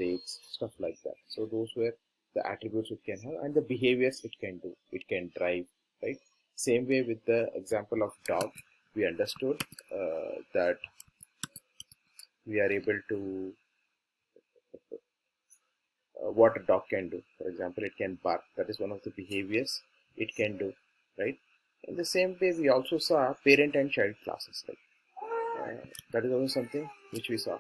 states, stuff like that. So those were the attributes it can have and the behaviors it can do. It can drive, right? Same way with the example of dog, we understood that we are able to what a dog can do. For example, it can bark. That is one of the behaviors it can do, right? In the same way, we also saw parent and child classes. Right? That is also something which we saw.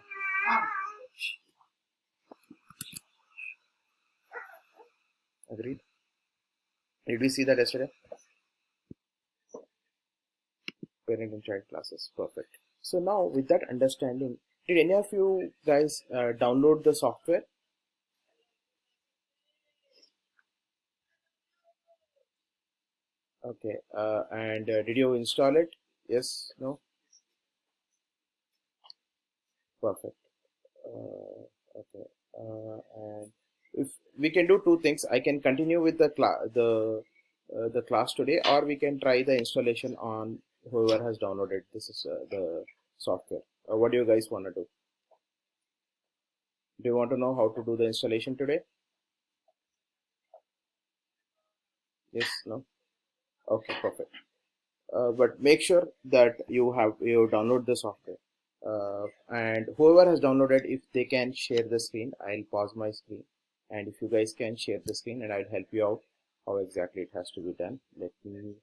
Agreed? Did we see that yesterday? Parent and child classes. Perfect. So now with that understanding, did any of you guys download the software? Okay. And did you install it? Yes? No? Perfect. Okay. And if we can do two things, I can continue with the class today, or we can try the installation on whoever has downloaded this is the software. What do you guys want to do? Do you want to know how to do the installation today? Yes, no? Okay, perfect. But make sure that you download the software. And whoever has downloaded, if they can share the screen, I'll pause my screen. And if you guys can share the screen, and I'll help you out how exactly it has to be done. Let me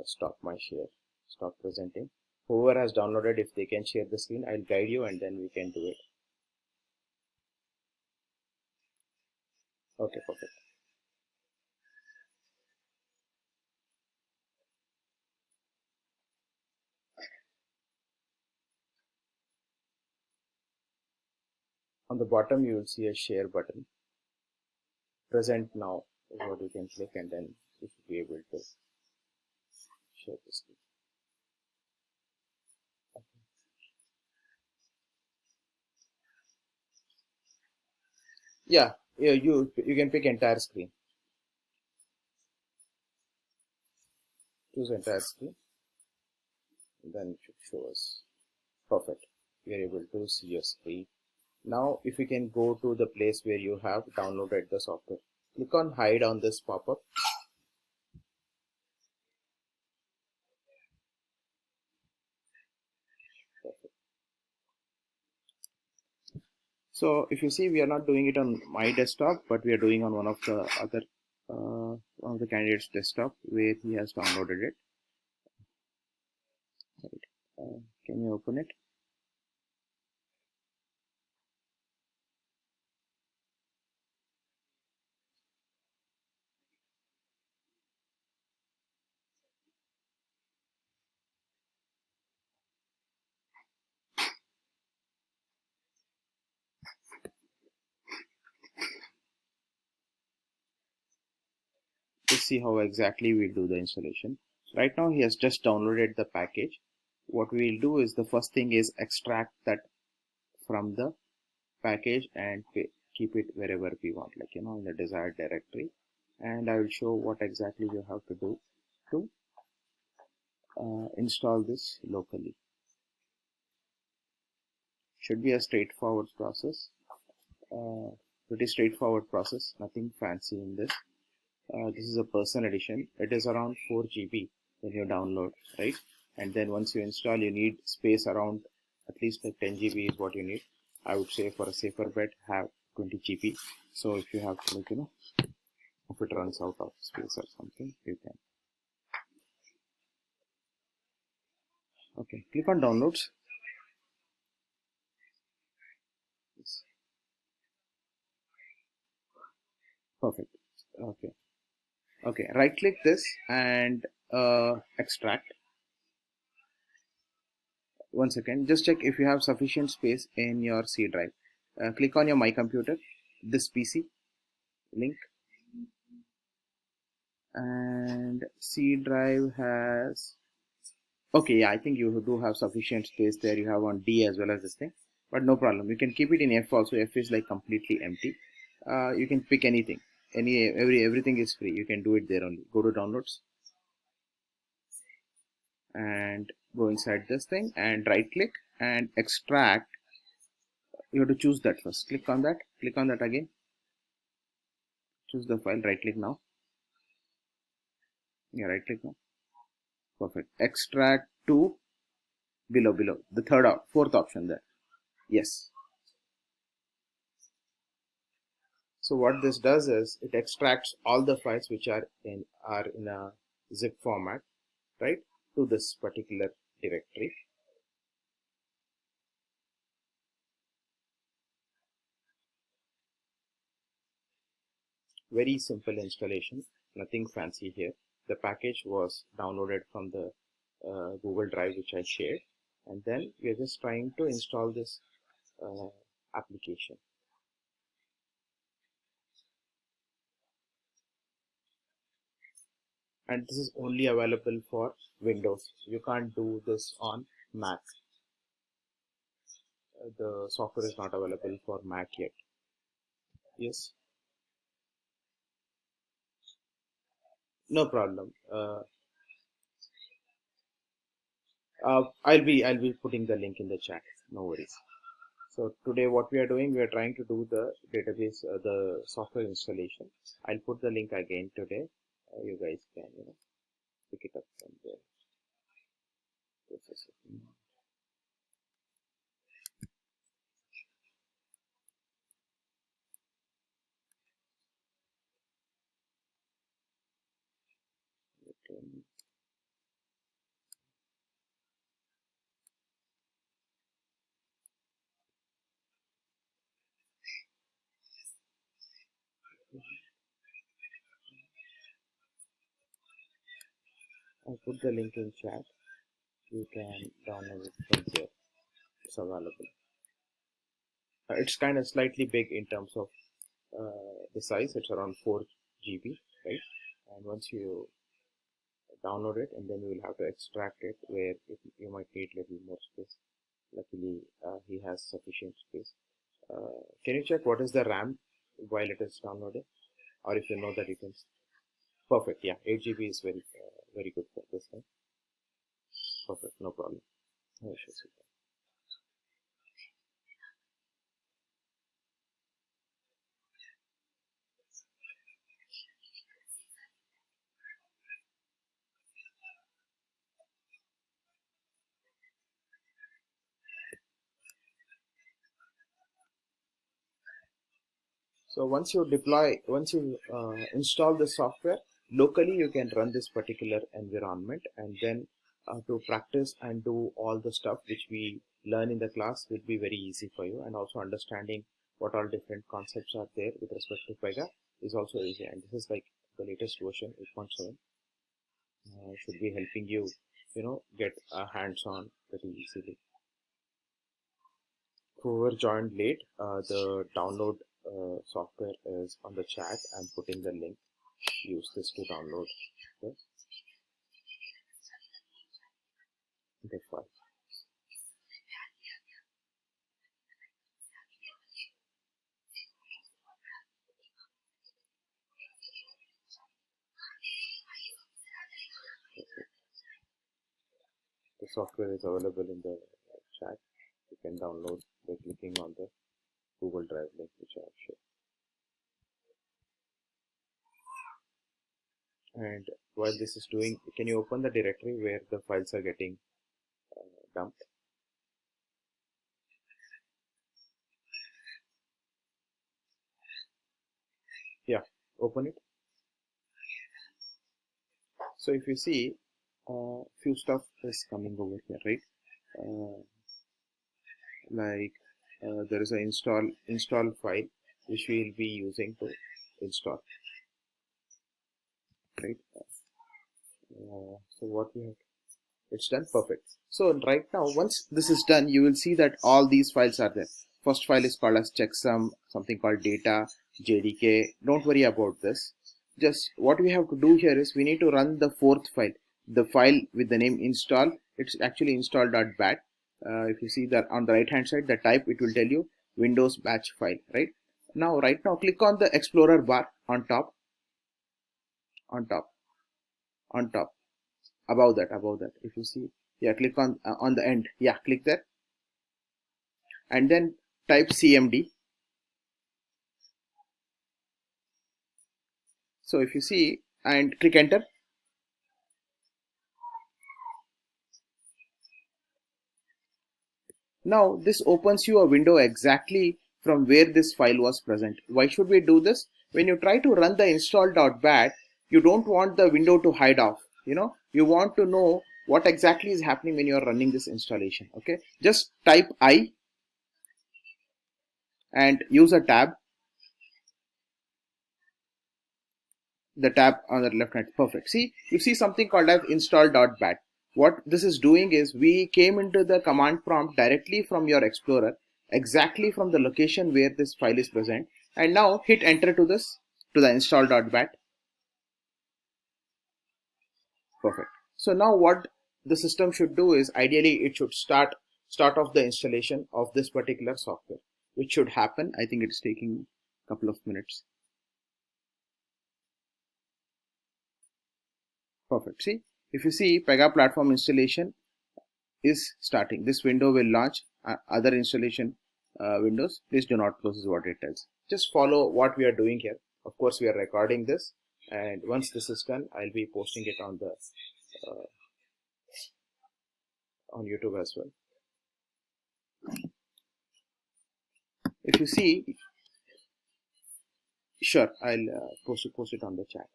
stop my share, stop presenting. Whoever has downloaded, if they can share the screen, I'll guide you and then we can do it. Okay, perfect. On the bottom, you will see a share button. Present now is what you can click, and then you should be able to share the screen. Yeah, you can pick entire screen. Choose entire screen, and then it should show us. Perfect. We are able to see your screen. Now, if you can go to the place where you have downloaded the software, click on hide on this pop-up. So if you see, we are not doing it on my desktop, but we are doing on one of the other one of the candidates' desktop where he has downloaded it. Right. Can you open it? Let's see how exactly we do the installation. Right now he has just downloaded the package. What we will do is the first thing is extract that from the package and keep it wherever we want, like in the desired directory. And I will show what exactly you have to do to install this locally. Should be a straightforward process. Pretty straightforward process, nothing fancy in this. This is a personal edition. It is around 4 GB when you download, right? And then once you install, you need space around at least like 10 GB is what you need. I would say for a safer bet, have 20 GB. So if you have like if it runs out of space or something, you can. Okay, click on downloads. Yes. Perfect. Okay. Okay, right click this and extract. One second, just check if you have sufficient space in your C drive. Click on your my computer, this PC link, and C drive has, okay, yeah, I think you do have sufficient space there. You have on D as well as this thing, but no problem. You can keep it in F also. F is like completely empty. You can pick anything. Everything is free. You can do it there only. Go to downloads and go inside this thing and right click and extract. you have to choose that first. Click on that again, choose the file, right click now. Yeah, right click now. Perfect. Extract to below the fourth option there. Yes. So what this does is it extracts all the files which are in a zip format, right, to this particular directory. Very simple installation, nothing fancy here. The package was downloaded from the Google Drive which I shared, and then we are just trying to install this application. And this is only available for Windows. You can't do this on Mac. The software is not available for Mac yet. Yes, no problem. I'll be putting the link in the chat. No worries. So today what we are doing, we are trying to do the database, the software installation. I'll put the link again today. You guys can pick it up from there. Just a second. I'll put the link in chat. You can download it from there. It's available. It's kind of slightly big in terms of the size. It's around 4 GB, right? And once you download it, and then you will have to extract it, where you might need a little more space. Luckily, he has sufficient space. Can you check what is the RAM while it is downloading, or if you know that you can? Perfect. Yeah, 8 GB is very good for this thing. Perfect. No problem. No issues with that. So once you install the software locally, you can run this particular environment, and then to practice and do all the stuff which we learn in the class will be very easy for you, and also understanding what all different concepts are there with respect to Pega is also easy. And this is like the latest version 8.7 should be helping you, get hands-on very easily. Whoever joined late, the download software is on the chat. I'm putting the link. Use this to download the file. The software is available in the chat. You can download by clicking on the Google Drive link which I have shared. And while this is doing, can you open the directory where the files are getting dumped? Yeah, open it. So if you see, few stuff is coming over here, right? Like there is an install file which we will be using to install, right? So what we have, it's done. Perfect. So right now, once this is done, you will see that all these files are there. First file is called as checksum, something called data, jdk. Don't worry about this. Just what we have to do here is we need to run the fourth file, the file with the name install. It's actually install.bat. If you see that on the right hand side, the type, it will tell you Windows batch file, right? Right now, click on the Explorer bar on top, on top, on top, above that. If you see, yeah, click on the end. Yeah, click there, and then type CMD. So if you see and click enter, now this opens you a window exactly from where this file was present. Why should we do this? When you try to run the install.bat, you don't want the window to hide off. You want to know what exactly is happening when you are running this installation. Okay, just type I and use a tab, the tab on the left hand. Perfect. See, you see something called as install.bat. What this is doing is we came into the command prompt directly from your Explorer, exactly from the location where this file is present, and now hit enter to the install.bat. Perfect. So now what the system should do is ideally it should start off the installation of this particular software, which should happen. I think it's taking a couple of minutes. Perfect. See, if you see Pega platform installation is starting, this window will launch other installation windows. Please do not close, is what it tells. Just follow what we are doing here. Of course, we are recording this, and once this is done, I'll be posting it on the on YouTube as well. If you see, sure, I'll post it on the chat.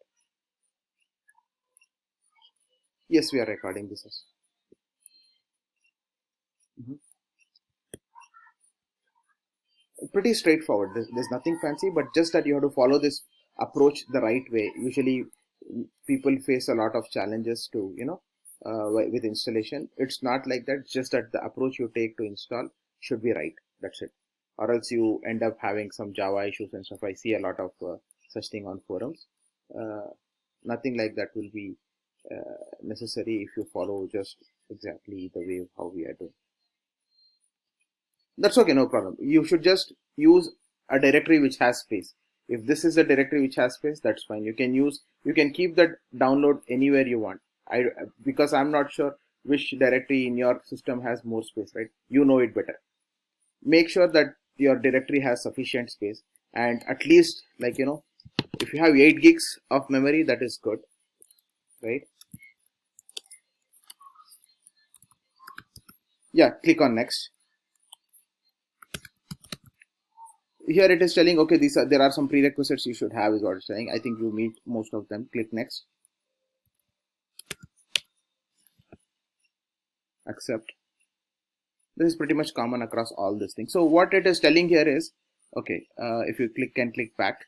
Yes, we are recording this. Pretty straightforward. There's nothing fancy, but just that you have to follow this approach the right way. Usually people face a lot of challenges to with installation. It's not like that, just that the approach you take to install should be right. That's it, or else you end up having some Java issues and stuff. I see a lot of such thing on forums. Nothing like that will be necessary if you follow just exactly the way how we are doing. That's okay, no problem. You should just use a directory which has space. If this is a directory which has space, that's fine. You can keep that download anywhere you want. Because I'm not sure which directory in your system has more space, right? You know it better. Make sure that your directory has sufficient space, and at least, like, if you have 8 gigs of memory, that is good, right? Yeah, click on next. Here it is telling, okay, there are some prerequisites you should have, is what it's saying. I think you meet most of them. Click next. Accept. This is pretty much common across all these things. So what it is telling here is, okay, if you click back.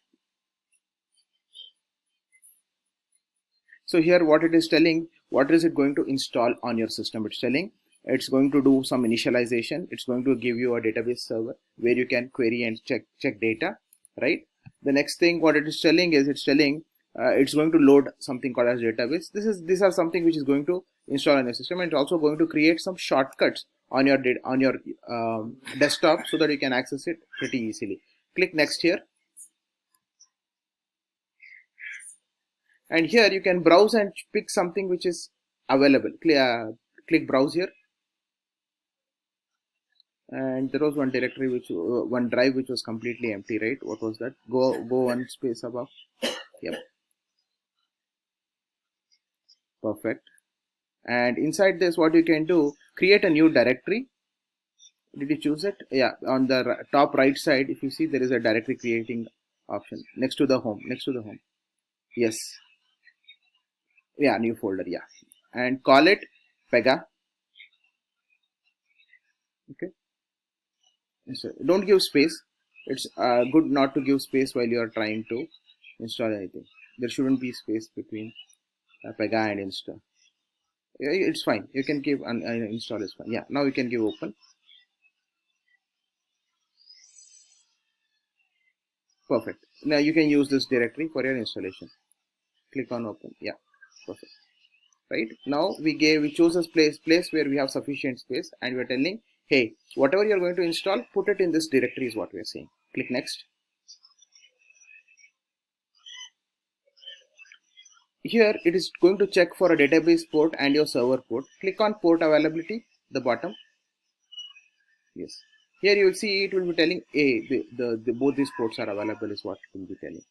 So here what it is telling, what is it going to install on your system? It's telling it's going to do some initialization. It's going to give you a database server where you can query and check data, right? The next thing what it is telling is, it's telling it's going to load something called as database. These are something which is going to install on your system, and it's also going to create some shortcuts on your desktop so that you can access it pretty easily. Click next here. And here you can browse and pick something which is available. Click browse here, and there was one directory one drive which was completely empty, right? What was that? Go one space above. Yep, perfect. And inside this, what you can do, create a new directory. Did you choose it? Yeah, on the top right side, if you see, there is a directory creating option next to the home. Yes, yeah, new folder. Yeah, and call it Pega. Okay, so don't give space. It's good not to give space while you are trying to install anything. There shouldn't be space between Pega and install. It's fine. You can give install is fine. Yeah, now you can give open. Perfect. Now you can use this directory for your installation. Click on open. Yeah, perfect. Right, now we chose a place where we have sufficient space, and we're telling, hey, whatever you're going to install, put it in this directory, is what we're saying. Click next. Here it is going to check for a database port and your server port. Click on port availability, the bottom. Yes, Here you will see it will be telling both these ports are available is what it will be telling.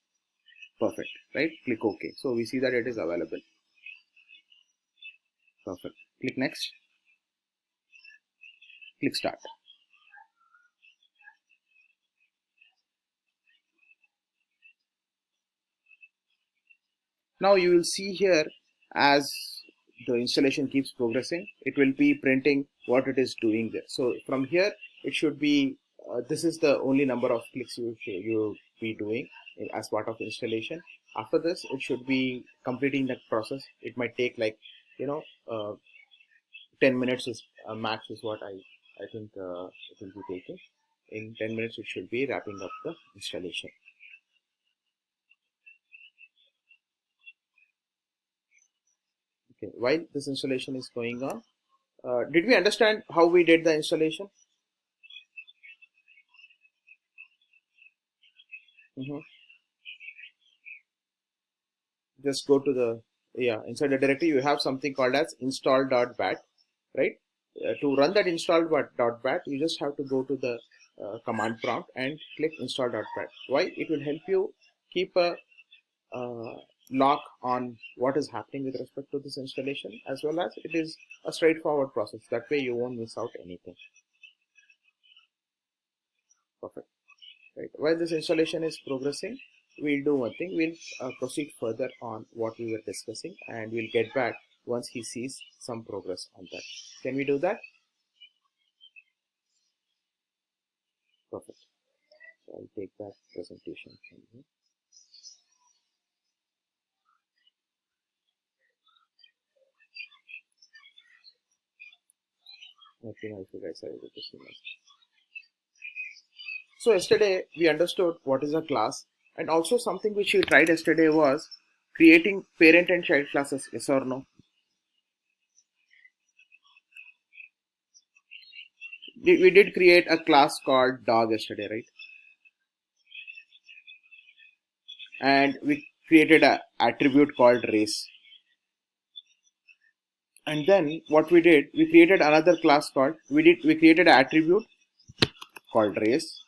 Perfect, right? Click OK. So we see that it is available. Perfect. Click next. Click start. Now you will see here, as the installation keeps progressing, it will be printing what it is doing there. So from here it should be this is the only number of clicks you be doing as part of installation. After this it should be completing that process. It might take like, you know, 10 minutes is max is what I think it will be taking. In 10 minutes it should be wrapping up the installation. Okay, while this installation is going on, did we understand how we did the installation? Mm-hmm. Just go to the, yeah, inside the directory you have something called as install.bat, right? To run that install.bat, you just have to go to the command prompt and click install.bat. Why? It will help you keep a lock on what is happening with respect to this installation, as well as it is a straightforward process. That way you won't miss out anything. Perfect. Right. While this installation is progressing, we'll do one thing. We'll proceed further on what we were discussing, and we'll get back once he sees some progress on that. Can we do that? Perfect. So I'll take that presentation from here. Let me know if you guys are able to see this. So yesterday we understood what is a class, and also something which we tried yesterday was creating parent and child classes. Yes or no? We did create a class called dog yesterday, right? And we created an attribute called race. And then what we did, we created another class called, we created an attribute called race.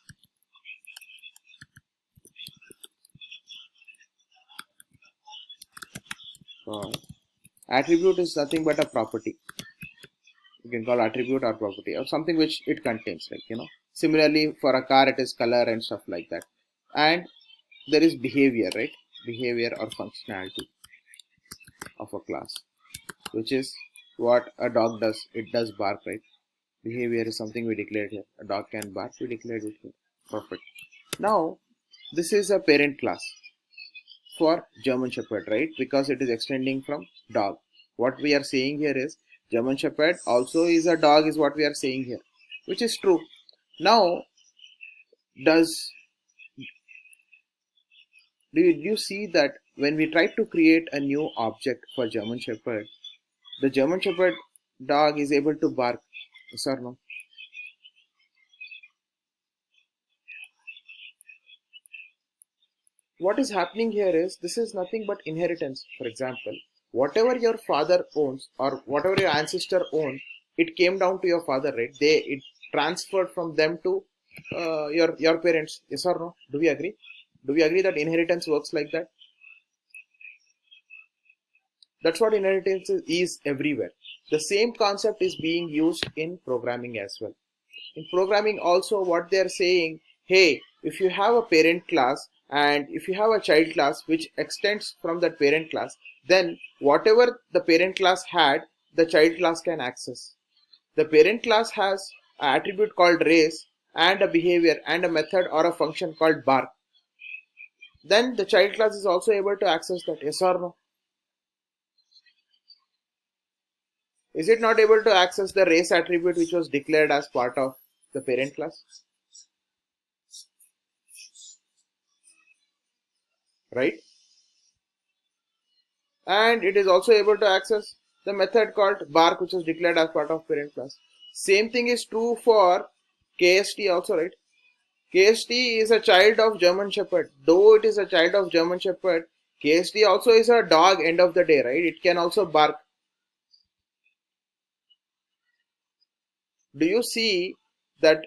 Attribute is nothing but a property. You can call attribute or property or something which it contains, like, you know. Similarly, for a car, it is color and stuff like that. And there is behavior, right? Behavior or functionality of a class, which is what a dog does. It does bark, right? Behavior is something we declared here. A dog can bark, we declared it here. Perfect. Now, this is a parent class for German Shepherd, right? Because it is extending from dog. What we are saying here is German Shepherd also is a dog, is what we are saying here, which is true. Now, do you see that when we try to create a new object for German Shepherd, the German Shepherd dog is able to bark? Yes or no? What is happening here is, this is nothing but inheritance. For example, whatever your father owns or whatever your ancestor owned, it came down to your father, right? It transferred from them to your parents. Yes or no? Do we agree? Do we agree that inheritance works like that? That's what inheritance is everywhere. The same concept is being used in programming as well. In programming also, what they're saying, hey, if you have a parent class and if you have a child class which extends from that parent class, then whatever the parent class had, the child class can access. The parent class has an attribute called race and a behavior and a method or a function called bark. Then the child class is also able to access that. Yes or no? Is it not able to access the race attribute which was declared as part of the parent class? Right? And it is also able to access the method called bark, which was declared as part of parent class. Same thing is true for KST also, right? KST is a child of German Shepherd. Though it is a child of German Shepherd, KST also is a dog end of the day, right? It can also bark. Do you see that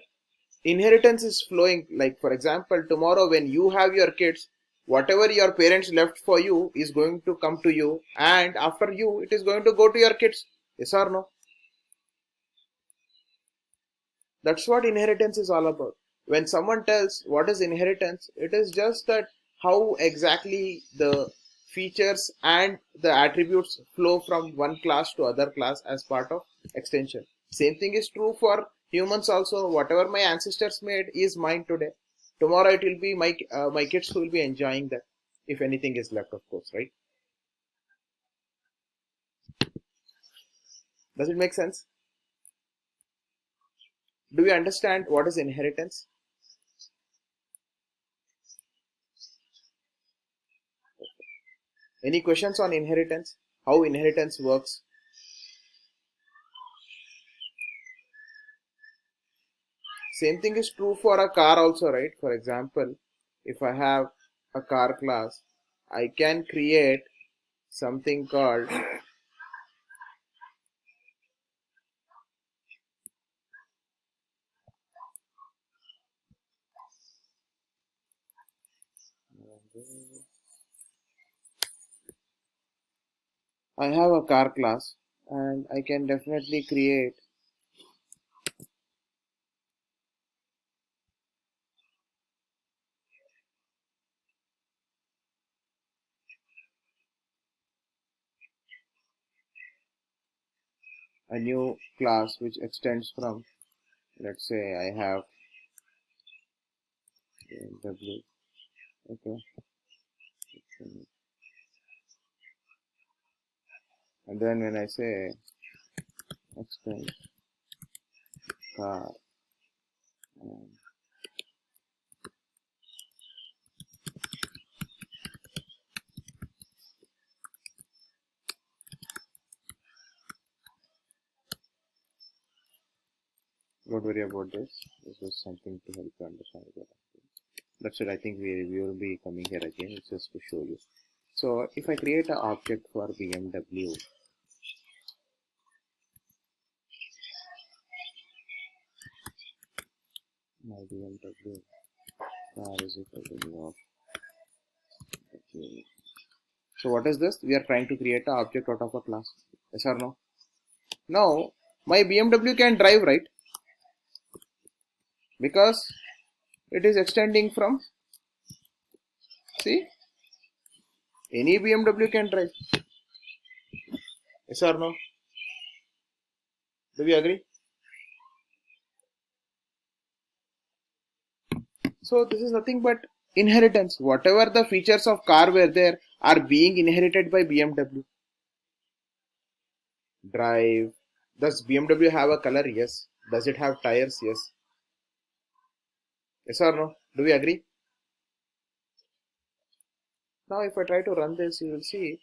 inheritance is flowing. Like for example, tomorrow when you have your kids, whatever your parents left for you is going to come to you, and after you it is going to go to your kids. Yes or no? That's what inheritance is all about. When someone tells what is inheritance, it is just that how exactly the features and the attributes flow from one class to other class as part of extension. Same thing is true for humans also. Whatever my ancestors made is mine today. Tomorrow it will be my kids who will be enjoying that, if anything is left, of course, right? Does it make sense? Do you understand what is inheritance? Any questions on inheritance? How inheritance works? Same thing is true for a car also, right? For example, if I have a car class, I can create something called I have a car class, and I can definitely create a new class which extends from, let's say I have BMW. Okay, and then when I say extend car, and don't worry about this. This is something to help you understand it. That's it. I think we will be coming here again. It's just to show you. So if I create an object for BMW, my BMW car is equal to new of. So what is this? We are trying to create an object out of a class. Yes or no? Now my BMW can drive, right? Because it is extending from, see, any BMW can drive. Yes or no? Do we agree? So this is nothing but inheritance. Whatever the features of car were there are being inherited by BMW. Drive. Does BMW have a color? Yes. Does it have tires? Yes. Yes or no? Do we agree? Now if I try to run this, you will see.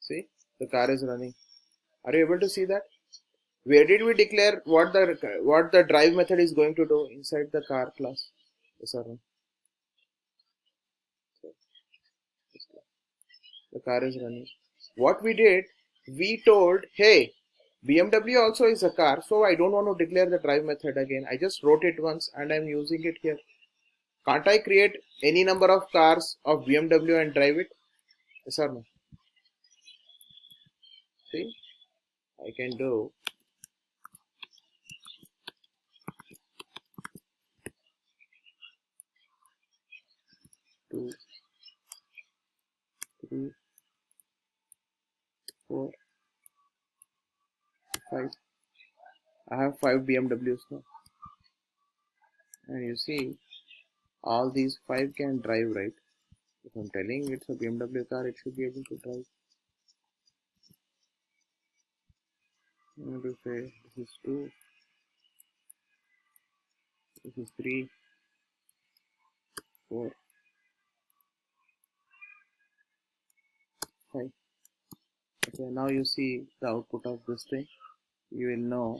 See, the car is running. Are you able to see that? Where did we declare what the drive method is going to do inside the car class? Yes or no? The car is running. What we did, we told, hey, BMW also is a car, so I don't want to declare the drive method again. I just wrote it once and I'm using it here. Can't I create any number of cars of BMW and drive it? Yes or no? See, I can do 2, 3, 4, 5. I have 5 BMWs now. And you see, all these 5 can drive, right? If I'm telling it's a BMW car, it should be able to drive. I'm going to say this is 2, this is 3, 4, 5. Okay, now you see the output of this thing. You will know.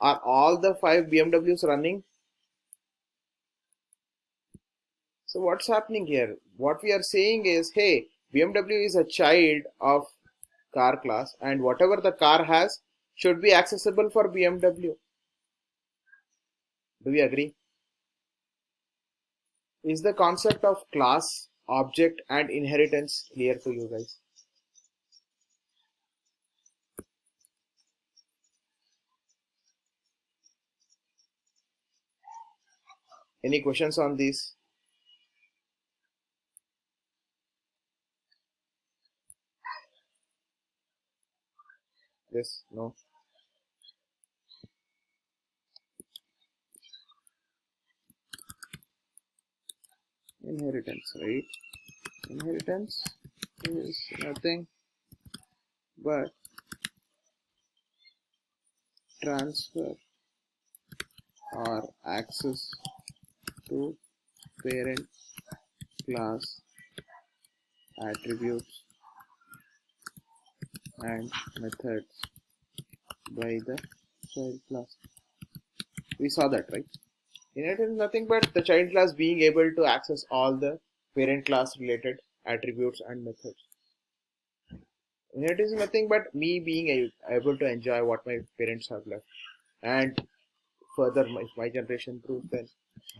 Are all the 5 BMWs running? So what's happening here? What we are saying is, hey, BMW is a child of car class, and whatever the car has should be accessible for BMW. Do we agree? Is the concept of class, object, and inheritance clear to you guys? Any questions on this? Yes, no? Inheritance, right? Inheritance is nothing but transfer or access to parent class attributes and methods by the child class. We saw that, right? Inheritance is nothing but the child class being able to access all the parent class related attributes and methods. Inheritance is nothing but me being able to enjoy what my parents have left, and further, if my generation proves, then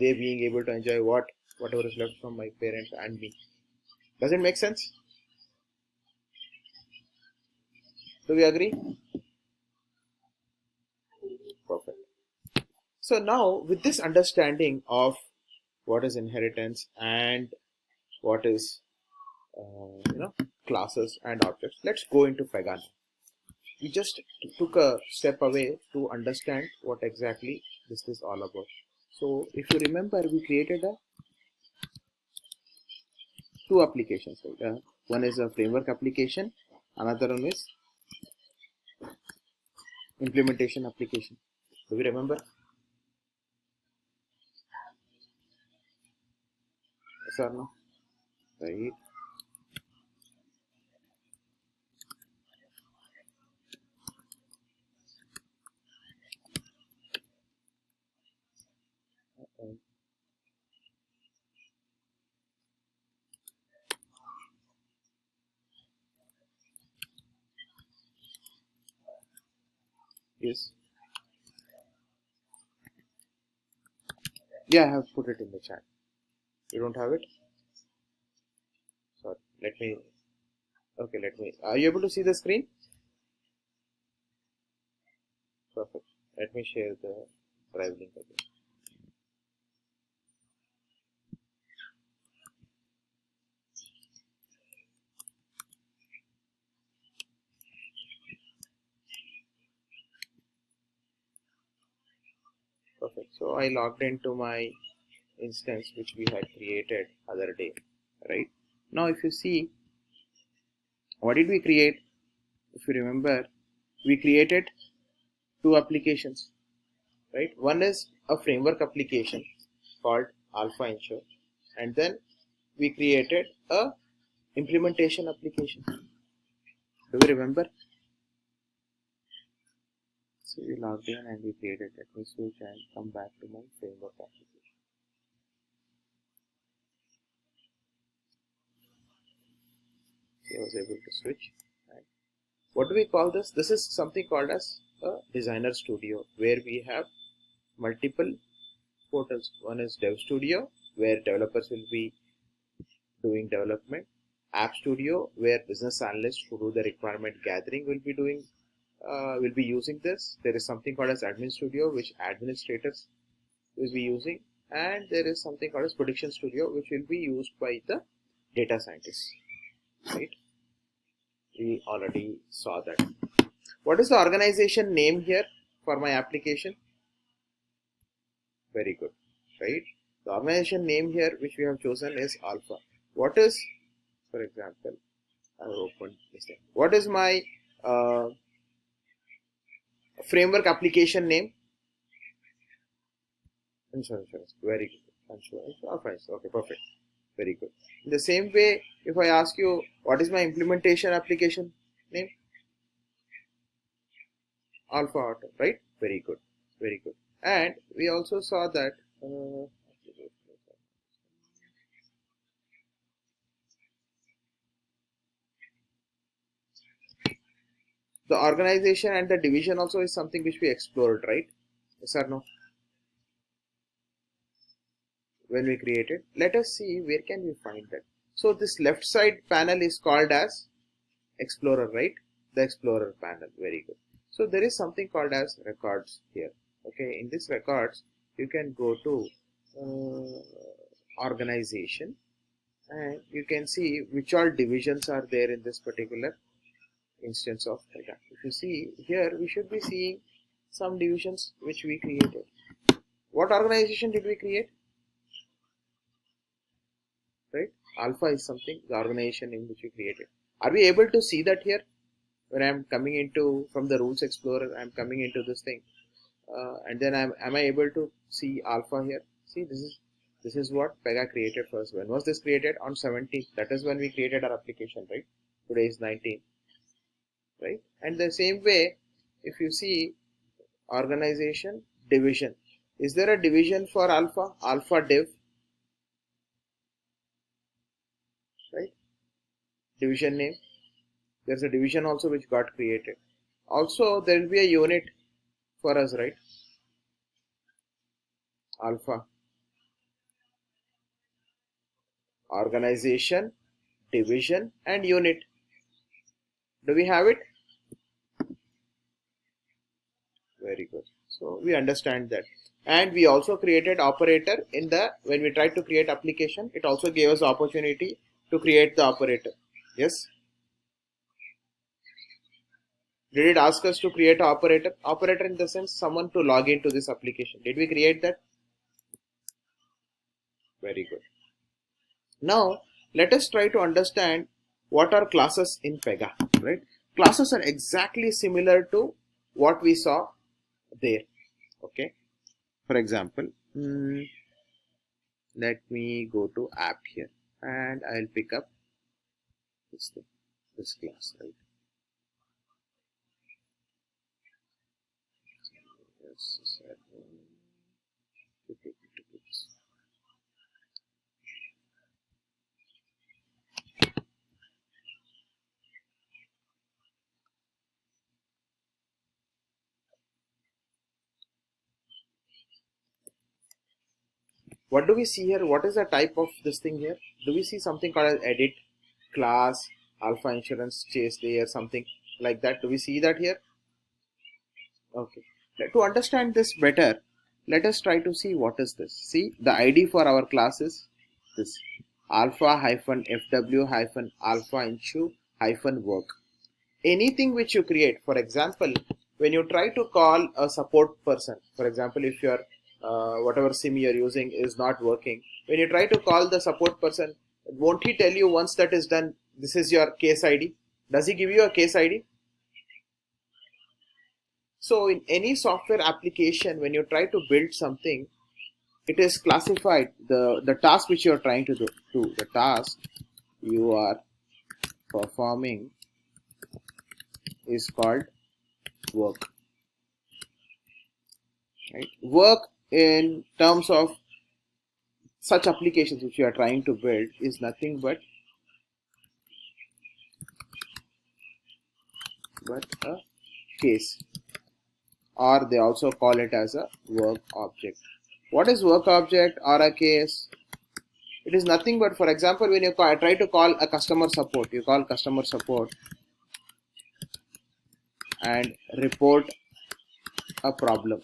they being able to enjoy whatever is left from my parents and me. Does it make sense? Do we agree? Perfect. So now, with this understanding of what is inheritance and what is classes and objects, let's go into Pega. We just took a step away to understand what exactly this is all about. So if you remember, we created two applications. Right? One is a framework application, another one is implementation application. Do we remember? Yes or no? Right. Yes. Yeah, I have put it in the chat. You don't have it? Sorry. Let me. Okay, let me. Are you able to see the screen? Perfect. Let me share the drive link again. Perfect. So I logged into my instance which we had created other day, right? Now if you see, what did we create? If you remember, we created two applications, right? One is a framework application called Alpha Ensure, and then we created a implementation application. Do you remember? So we logged in and we created. Let me switch and come back to my framework application. So I was able to switch. Right. What do we call this? This is something called as a designer studio, where we have multiple portals. One is Dev Studio, where developers will be doing development. App Studio, where business analysts who do the requirement gathering will be using this. There is something called as Admin Studio, which administrators will be using, and there is something called as Prediction Studio, which will be used by the data scientists. Right? We already saw that. What is the organization name here for my application? Very good, right? The organization name here which we have chosen is Alpha. What is, for example, I have opened this thing. What is my framework application name? Insurance. Very good. Insurance. Okay, perfect. Very good. In the same way, if I ask you, what is my implementation application name? Alpha Auto, right? Very good. Very good. And we also saw that the organization and the division also is something which we explored, right? Yes or no? When we created, let us see where can we find that. So this left side panel is called as Explorer, right? The Explorer panel. Very good. So there is something called as records here. Okay, in this records, you can go to organization, and you can see which all divisions are there in this particular instance of Pega. If you see here, we should be seeing some divisions which we created. What organization did we create? Right? Alpha is something, the organization in which we created. Are we able to see that here? When I'm coming into from the rules explorer, I'm coming into this thing, and then am I able to see alpha here? See, this is what Pega created first. When was this created? On 17th. That is when we created our application, right? Today is 19th, right? And the same way, if you see organization division, is there a division for alpha? Alpha div, right? Division name. There's a division also which got created. Also, there will be a unit for us, right? Alpha. Organization, division, and unit. Do we have it? Very good. So we understand that. And we also created operator in the, when we tried to create application, it also gave us opportunity to create the operator. Yes. Did it ask us to create an operator? Operator in the sense someone to log into this application. Did we create that? Very good. Now let us try to understand what are classes in Pega, right? Classes are exactly similar to what we saw there. Okay. For example, let me go to app here and I'll pick up this thing, this class, right? Yes, what do we see here? What is the type of this thing here? Do we see something called as edit class, alpha insurance chase layer, something like that? Do we see that here? Okay. To understand this better, let us try to see what is this. See, the ID for our class is this alpha hyphen fw hyphen alpha insure hyphen work. Anything which you create, for example, when you try to call a support person, for example, if your whatever sim you're using is not working, when you try to call the support person, won't he tell you once that is done, this is your case ID? Does he give you a case ID? So in any software application, when you try to build something, it is classified, the task which you are trying to do, the task you are performing is called work. Right? Work in terms of such applications which you are trying to build is nothing but a case, or they also call it as a work object. What is work object or a case? It is nothing but, for example, when you try to call a customer support, you call customer support and report a problem.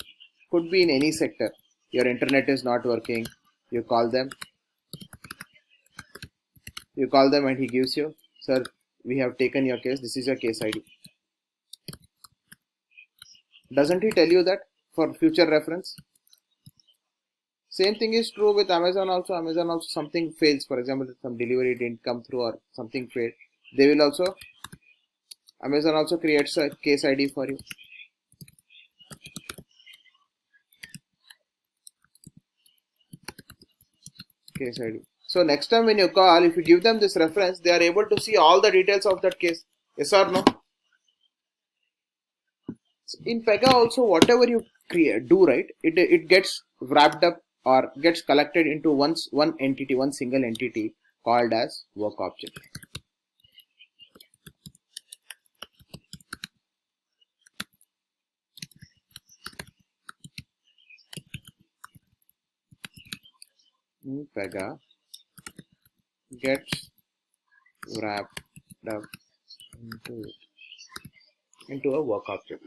Could be in any sector. Your internet is not working. You call them and he gives you, sir, we have taken your case. This is your case ID. Doesn't he tell you that for future reference? Same thing is true with Amazon also. Amazon also, something fails. For example, if some delivery didn't come through or something failed, they will also, Amazon also creates a case ID for you. case ID. So next time when you call, if you give them this reference, they are able to see all the details of that case. Yes or no? In Pega also, whatever you do, right, it gets wrapped up or gets collected into one entity, one single entity called as work object. Pega gets wrapped up into a work object.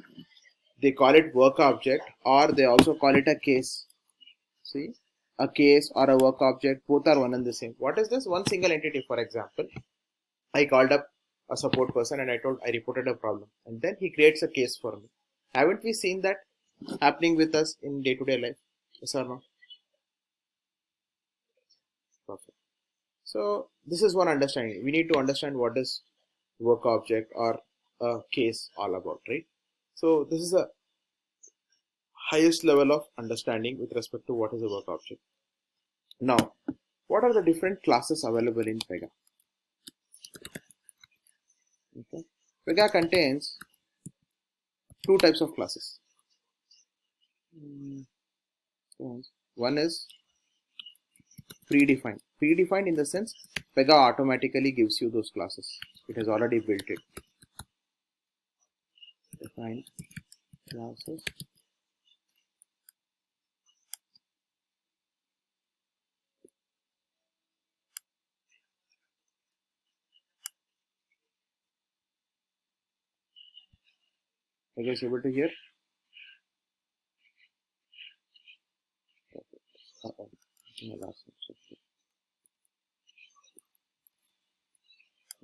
They call it work object, or they also call it a case. See, a case or a work object, both are one and the same. What is this? One single entity. For example, I called up a support person and I reported a problem, and then he creates a case for me. Haven't we seen that happening with us in day-to-day life? Yes or no? Perfect. So this is one understanding. We need to understand what is work object or a case all about, right? So this is a highest level of understanding with respect to what is a work object. Now, what are the different classes available in Pega? Okay. Pega contains two types of classes. One is predefined. Predefined in the sense Pega automatically gives you those classes. It has already built it. Defined classes. Are you guys able to hear?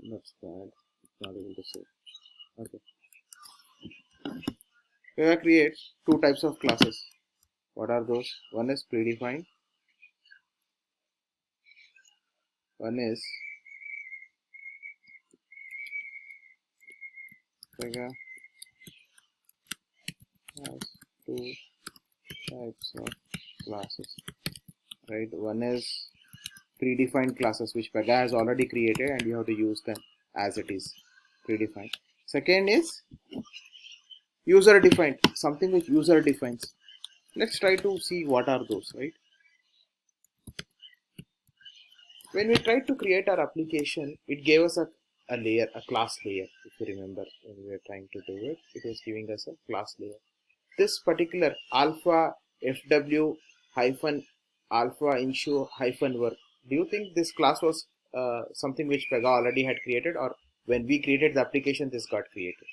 That's bad. Not able to say. Okay. Pega creates two types of classes. What are those? One is predefined. One is Pega has two types of classes. Right? One is predefined classes which Pega has already created and you have to use them as it is predefined. Second is user defined, something which user defines. Let's try to see what are those, right? When we tried to create our application, it gave us a layer, a class layer. If you remember, when we were trying to do it, it was giving us a class layer. This particular alpha fw hyphen alpha issue hyphen work, do you think this class was something which Pega already had created, or when we created the application this got created?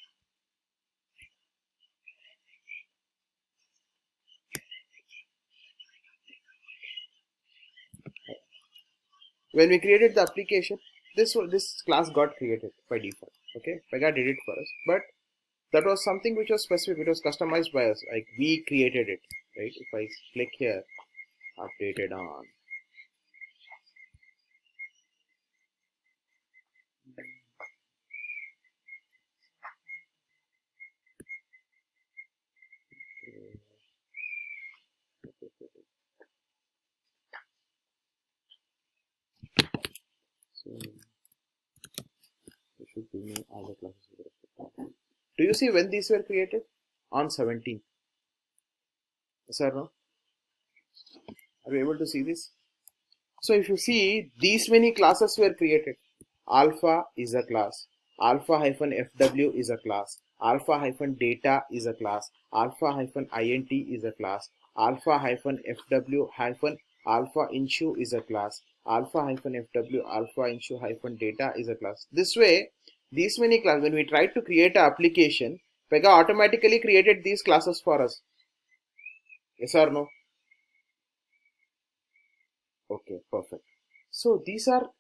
When we created the application, this class got created by default. Okay, Pega did it for us, but that was something which was specific. It was customized by us. Like we created it, right? If I click here, updated on. So it should give me all the classes. Do you see when these were created? On 17th. Yes or no? Are you able to see this? So if you see, these many classes were created. Alpha is a class. Alpha hyphen fw is a class. Alpha hyphen data is a class. Alpha hyphen int is a class. Alpha hyphen fw hyphen alpha issue is a class. Alpha hyphen fw alpha issue hyphen data is a class. This way, these many classes, when we tried to create an application, Pega automatically created these classes for us. Yes or no? Okay, perfect. So these are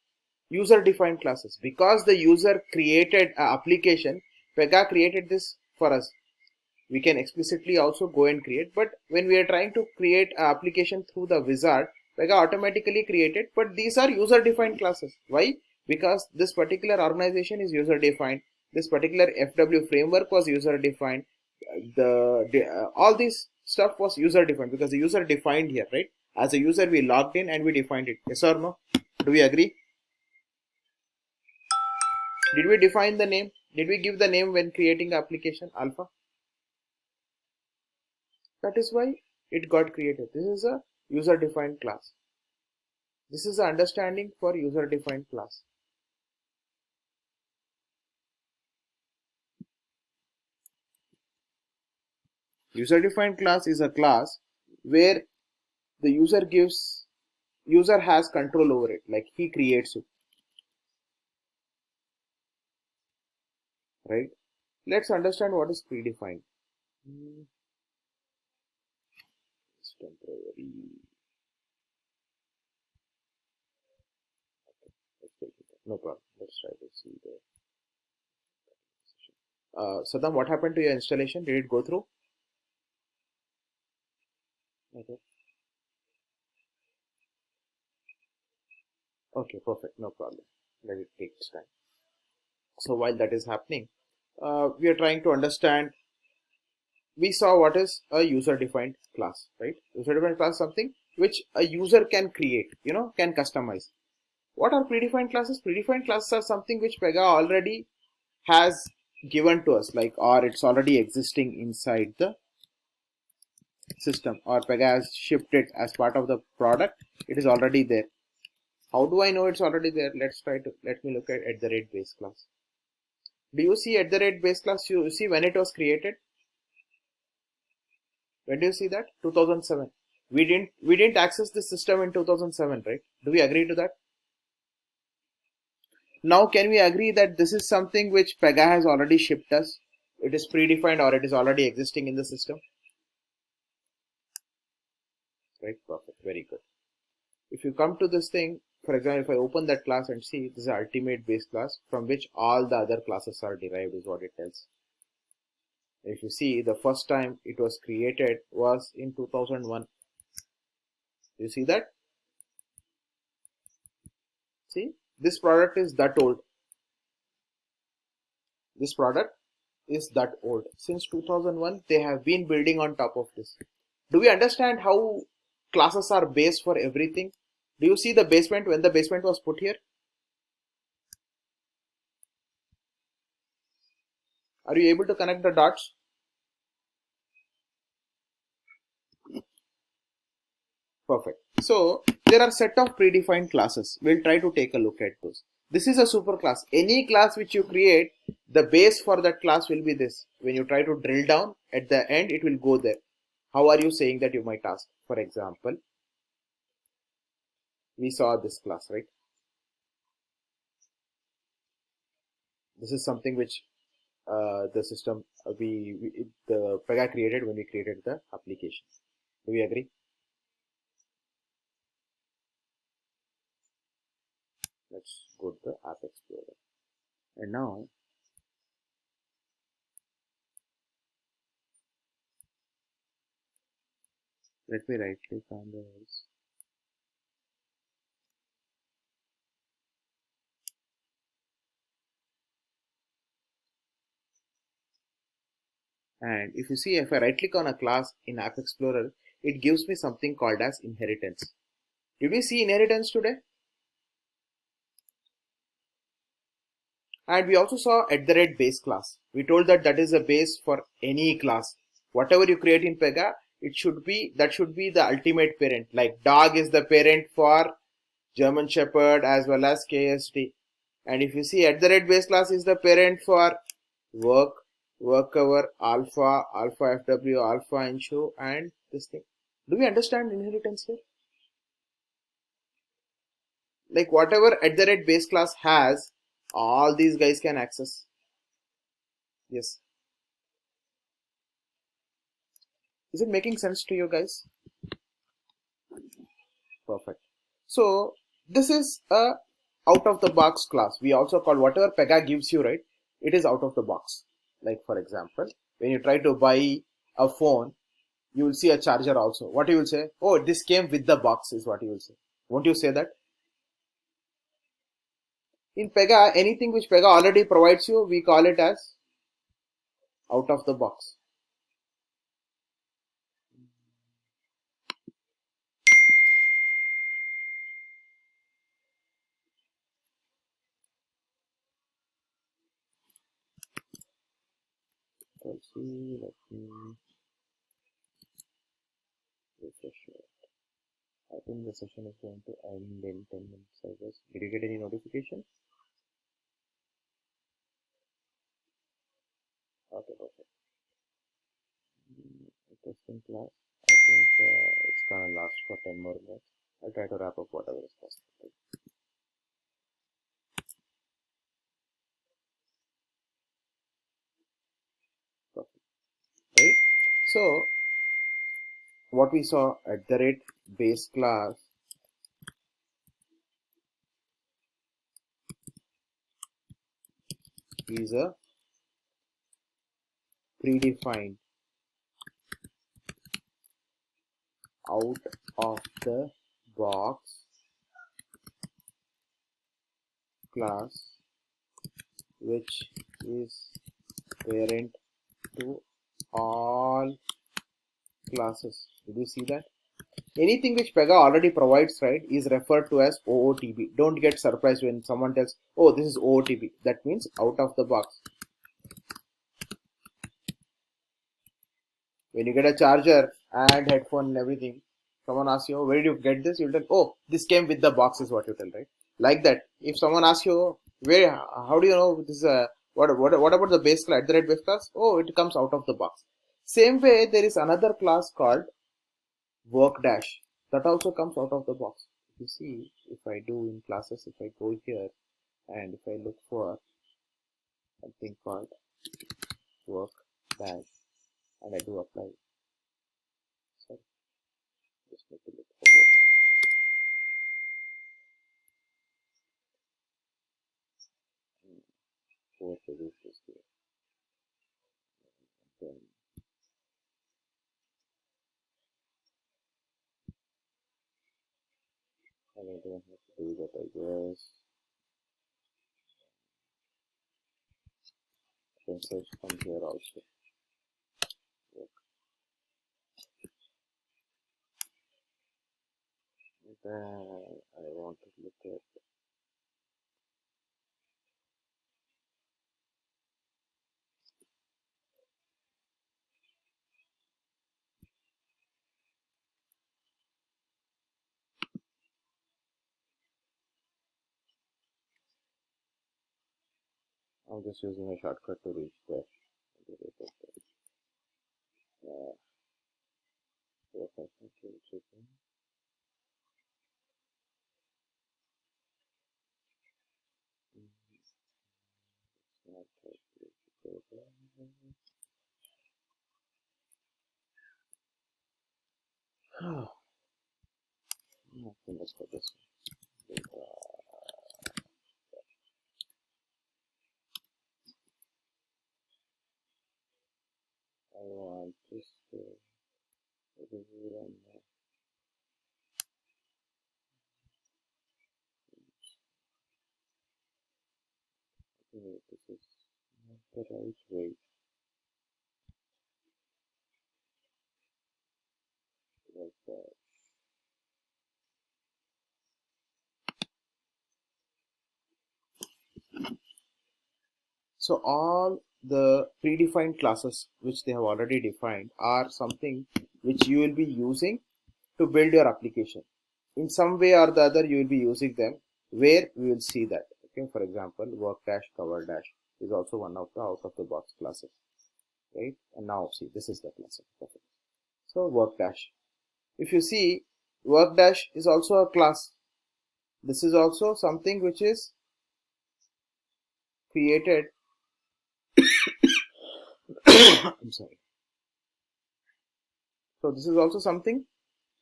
user defined classes. Because the user created an application, Pega created this for us. We can explicitly also go and create, but when we are trying to create an application through the wizard, Pega automatically created, but these are user defined classes. Why? Because this particular organization is user defined. This particular FW framework was user defined. All this stuff was user defined because the user defined here, right? As a user, we logged in and we defined it. Yes or no? Do we agree? Did we define the name? Did we give the name when creating the application alpha? That is why it got created. This is a user defined class. This is the understanding for user defined class. User defined class is a class where the user has control over it, like he creates it, right? Let's understand what is predefined. It's temporary. Let's take it. No problem. Let's try to see the. Saddam, what happened to your installation? Did it go through? Okay. Okay, perfect. No problem. Let it take its time. So while that is happening, we are trying to understand. We saw what is a user-defined class, right? User-defined class is something which a user can create, can customize. What are predefined classes? Predefined classes are something which Pega already has given to us, like, or it's already existing inside the system, or Pega has shipped it as part of the product. It is already there. How do I know it's already there? Let me look at the rate base class. Do you see at the rate base class? You see when it was created? When do you see that? 2007. We didn't access the system in 2007, right? Do we agree to that? Now can we agree that this is something which Pega has already shipped us? It is predefined or it is already existing in the system? Right, perfect, very good. If you come to this thing, for example, if I open that class and see this is an ultimate base class from which all the other classes are derived is what it tells. If you see, the first time it was created was in 2001. You see that? See, this product is that old. This product is that old. Since 2001, they have been building on top of this. Do we understand how classes are base for everything? Do you see the basement when the basement was put here? Are you able to connect the dots? Perfect. So there are set of predefined classes. We'll try to take a look at those. This is a super class. Any class which you create, the base for that class will be this. When you try to drill down at the end, it will go there. How are you saying that, you might ask? For example, we saw this class, right? This is something which the system the Pega created when we created the application. Do we agree? Let's go to the App Explorer. And now let me right click on this. And if you see, if I right click on a class in App Explorer, it gives me something called as inheritance. Did we see inheritance today? And we also saw at the rate base class. We told that that is a base for any class. Whatever you create in Pega, that should be the ultimate parent. Like dog is the parent for German Shepherd as well as KST. And if you see at the rate base class is the parent for work cover, alpha FW, alpha inshow, and this thing. Do we understand inheritance here? Like whatever at the rate base class has, all these guys can access. Yes. Is it making sense to you guys? Perfect. So this is a out of the box class. We also call whatever Pega gives you, right? It is out of the box. Like for example, when you try to buy a phone, you will see a charger also. What you will say? Oh, this came with the box is what you will say. Won't you say that? In Pega, anything which Pega already provides you, we call it as out of the box. I'll see. Let me refresh it. I think the session is going to end in 10 minutes, I guess. Did you get any notification? Okay, perfect. Interesting class. I think it's gonna last for 10 more minutes. I'll try to wrap up whatever is possible. Perfect. Right? So, what we saw at the rate base class is a predefined out of the box class which is parent to all classes. Did you see that? Anything which Pega already provides, right, is referred to as OOTB. Don't get surprised when someone tells, oh, this is OOTB. That means out of the box. When you get a charger and headphone and everything, someone asks you, where did you get this? You'll tell, oh, this came with the box is what you tell, right? Like that. If someone asks you, where, how do you know this is a, what about the base class, at the red base class? Oh, it comes out of the box. Same way, there is another class called work dash that also comes out of the box. You see, if I do in classes, if I go here and if I look for something called work dash and I do apply, sorry, just need to look for work produces here. Then I don't have to do that, I guess. I can search from here also. Work. Then I want to look at I'm just using a shortcut to reach there. Work activity. Let's go this way. I want this to review and this is not the right way. Like that. So all the predefined classes which they have already defined are something which you will be using to build your application. In some way or the other, you will be using them where we will see that. Okay, for example, work dash, cover dash is also one of the out of the box classes, right? And now see, this is the class. Perfect. So work dash. If you see, work dash is also a class. This is also something which is created. I'm sorry. So this is also something.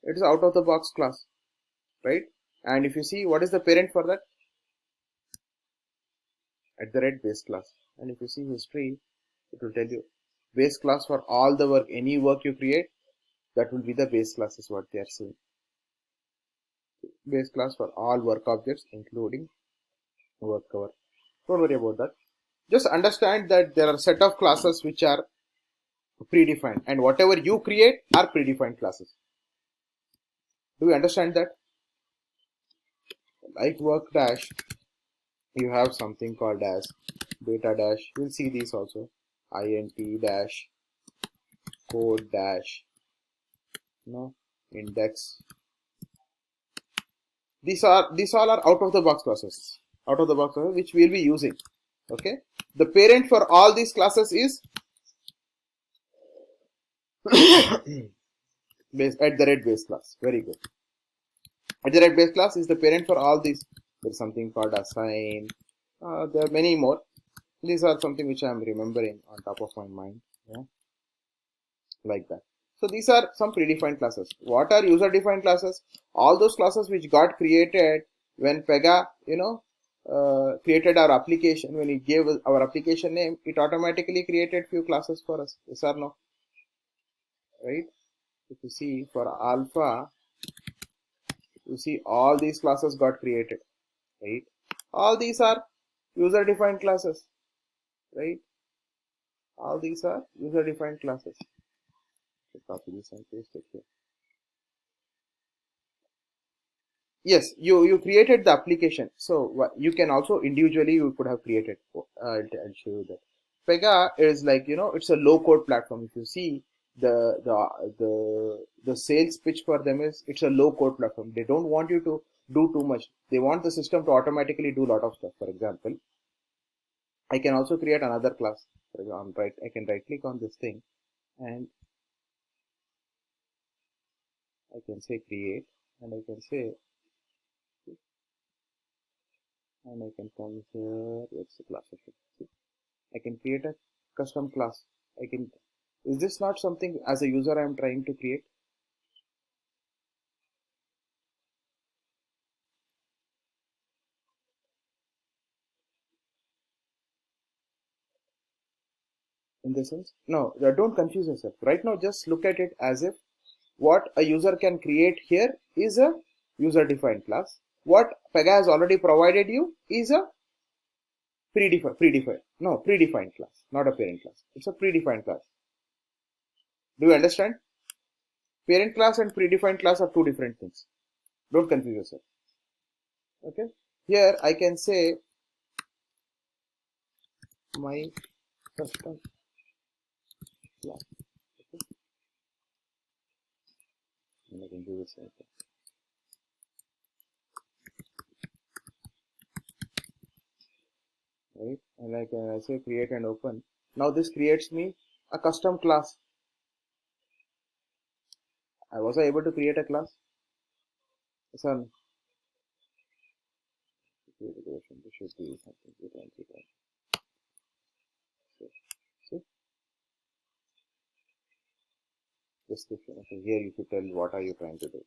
It is out of the box class, right? And if you see, what is the parent for that? At the red base class. And if you see history, it will tell you base class for all the work, any work you create, that will be the base class is what they are saying. Base class for all work objects, including work cover. Don't worry about that. Just understand that there are a set of classes which are predefined, and whatever you create are predefined classes. Do you understand that? Like work dash, you have something called as data dash. We'll see these also. int dash code dash index. These all are out of the box classes, which we'll be using. Okay, the parent for all these classes is base @base class. Very good. @base class is the parent for all these. There's something called assign. There are many more. These are something which I am remembering on top of my mind. Yeah, like that. So these are some predefined classes. What are user defined classes? All those classes which got created when Pega, created our application. When it gave our application name, it automatically created few classes for us. Yes or no? Right? If you see for alpha, you see all these classes got created. Right? All these are user defined classes. Right? All these are user defined classes. So copy this and paste it here. Yes, you created the application. So you can also individually you could have created. I'll show you that. Pega is like it's a low code platform. If you see the sales pitch for them is it's a low code platform. They don't want you to do too much. They want the system to automatically do a lot of stuff. For example, I can also create another class. For example, I can right click on this thing and I can say create and I can say and I can come here. What's the class? I can create a custom class. Is this not something as a user I am trying to create? In the sense, no, don't confuse yourself. Right now, just look at it as if what a user can create here is a user defined class. What Pega has already provided you is a predefined class, not a parent class. It's a predefined class. Do you understand? Parent class and predefined class are two different things. Don't confuse yourself. Okay. Here I can say my custom class. Okay. And I can do this like that. Right, and I say create and open. Now this creates me a custom class. Was I able to create a class? Son, there should be something. See, description. Okay, here you should tell what are you trying to do.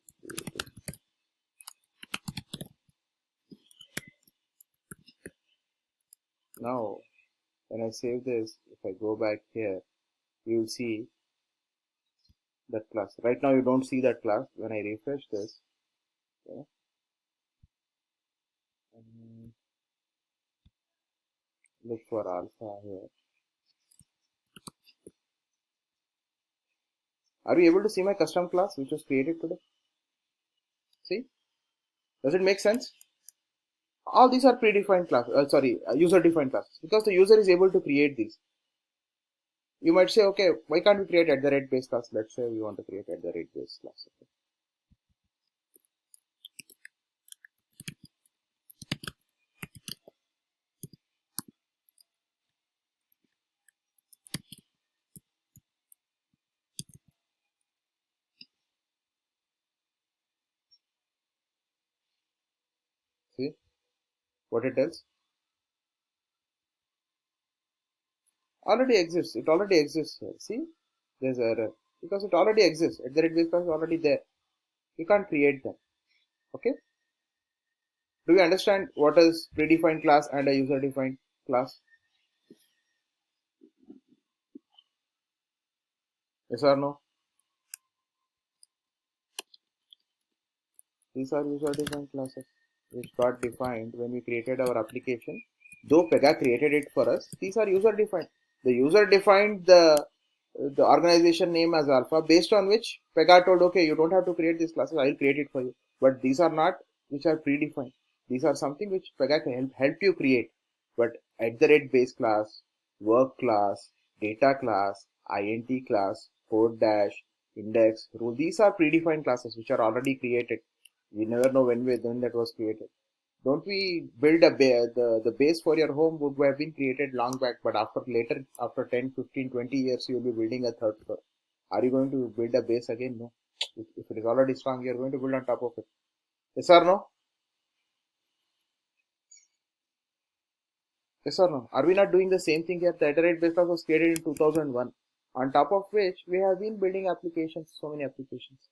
Now, when I save this, if I go back here, you will see that class. Right now, you don't see that class. When I refresh this, okay, and look for alpha here. Are you able to see my custom class which was created today? See? Does it make sense? All these are predefined classes, user defined classes because the user is able to create these. You might say, okay, why can't we create @base class? Let's say we want to create @base class. Okay. See what it does? Already exists. It already exists here. See, there's error because it already exists. @base class is already there. You can't create them. Okay. Do you understand what is predefined class and a user defined class? Yes or no? These are user defined classes which got defined when we created our application. Though Pega created it for us, these are user defined. The user defined the organization name as alpha, based on which Pega told, okay, you don't have to create these classes, I'll create it for you. But these are not which are predefined. These are something which Pega can help you create. But @base class, work class, data class, int class, code dash, index, rule. These are predefined classes which are already created. We never know when that was created. Don't we build a the base for your home would have been created long back, but after 10, 15, 20 years, you'll be building a third floor. Are you going to build a base again? No. If it is already strong, you're going to build on top of it. Yes or no? Yes or no? Are we not doing the same thing here? The iterate base class was created in 2001, on top of which we have been building applications, so many applications.